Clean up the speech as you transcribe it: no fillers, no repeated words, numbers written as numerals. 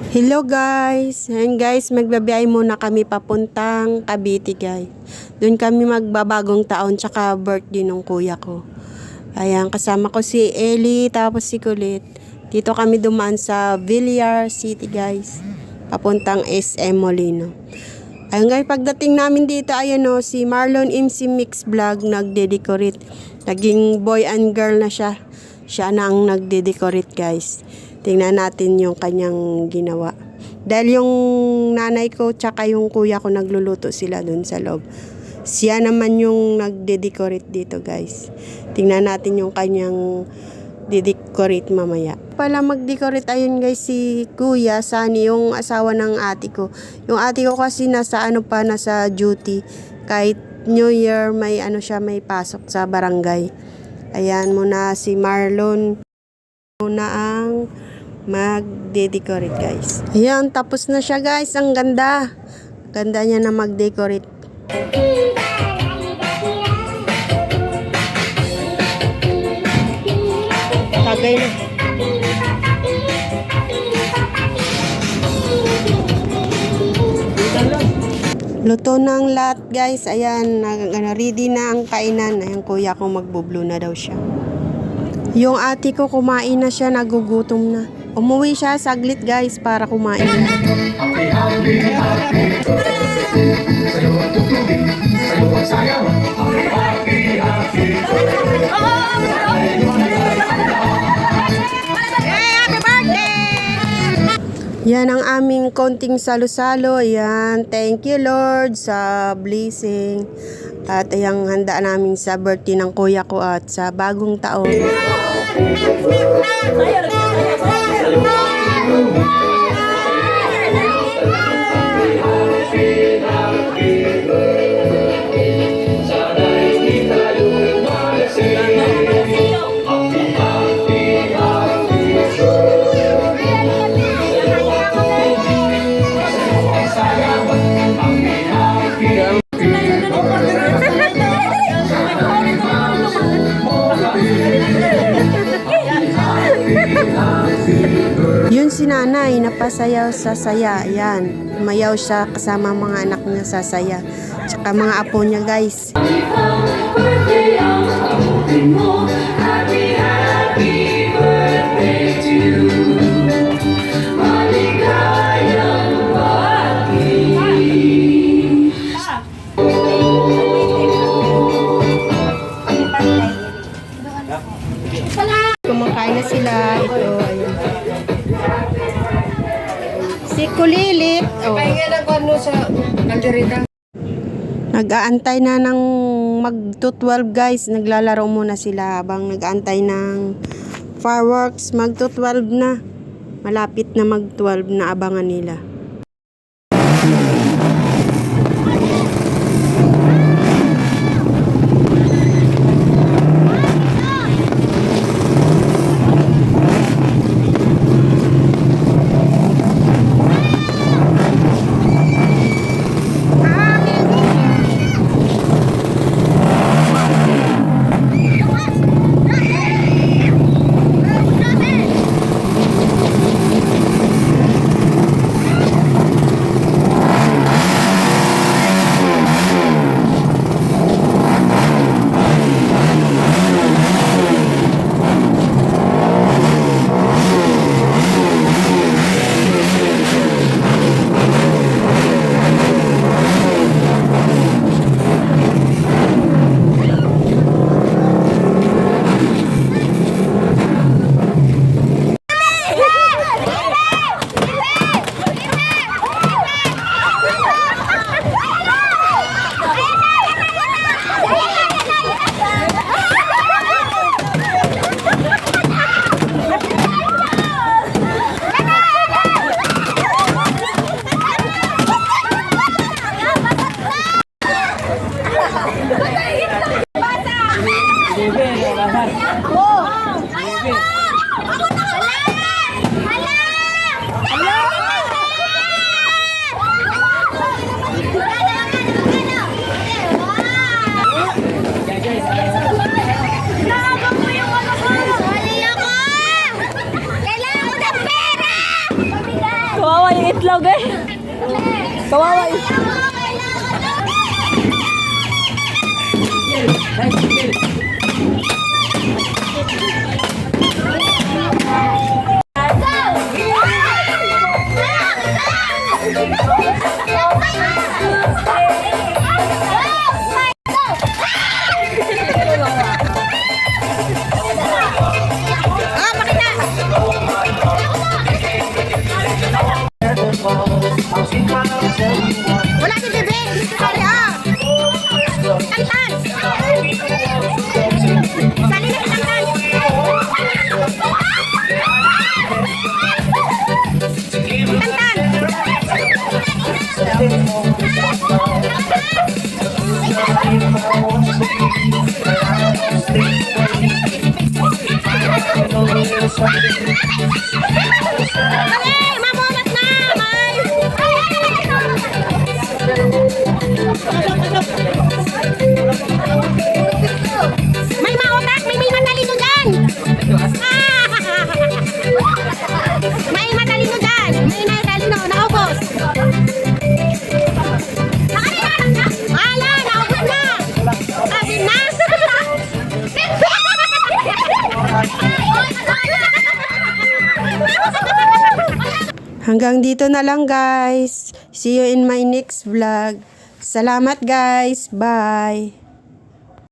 Hello guys! Ayan guys, magbabiyay muna kami papuntang Cavite guys. Doon kami magbabagong taon tsaka birthday ng kuya ko. Ayan, kasama ko si Ellie tapos si Kulit. Dito kami dumaan sa Villar City guys. Papuntang SM Molino. Ayun guys, pagdating namin dito, ayan o, si Marlon MC Mix Vlog nagde-decorate. Naging boy and girl na siya. Siya na ang nagde-decorate guys. Tingnan natin yung kanyang ginawa. Dahil yung nanay ko tsaka yung kuya ko nagluluto sila dun sa loob. Siya naman yung nagde-decorate dito guys. Tingnan natin yung kanyang de-decorate mamaya. Pala mag-decorate ayun guys si Kuya Sunny, yung asawa ng ate ko. Yung ate ko kasi nasa duty. Kahit New Year may may pasok sa barangay. Ayan muna si Marlon muna ang mag-decorate guys. Ayan, tapos na siya guys. Ang ganda. Ganda niya na mag-decorate. Tagay na. Luto ng lahat guys. Ayan, ready na ang kainan. Ayan, kuya ko magbublo na daw siya. Yung ate ko kumain na siya, nagugutom na. Umuwi siya saglit guys para kumain na. Yan ang aming konting salo-salo. Ayan, thank you Lord sa blessing. At ayang handa namin sa birthday ng kuya ko at sa bagong taon. Yun si nanay, napasayaw sa saya. Ayan, umayaw siya kasama mga anak niya sa saya. Tsaka mga apo niya guys. Kumakain na sila. Ito, ayun. Si Kulilit. Oh. Nag-aantay na ng mag-12 guys. Naglalaro muna sila habang nag-aantay ng fireworks. Mag-12 na. Malapit na mag-12 na abangan nila. itlog eh. Kawawa eh. Wala si Bebe! Sorry ah! Tantan! Sali na si Tantan! Tantan! Ay, mamulat na! May mautak! May matalino dyan! Ah! May matalino dyan! May matalino! Naubos! Ala! Naubos na! Asin na! Hanggang dito na lang guys. See you in my next vlog. Salamat guys. Bye.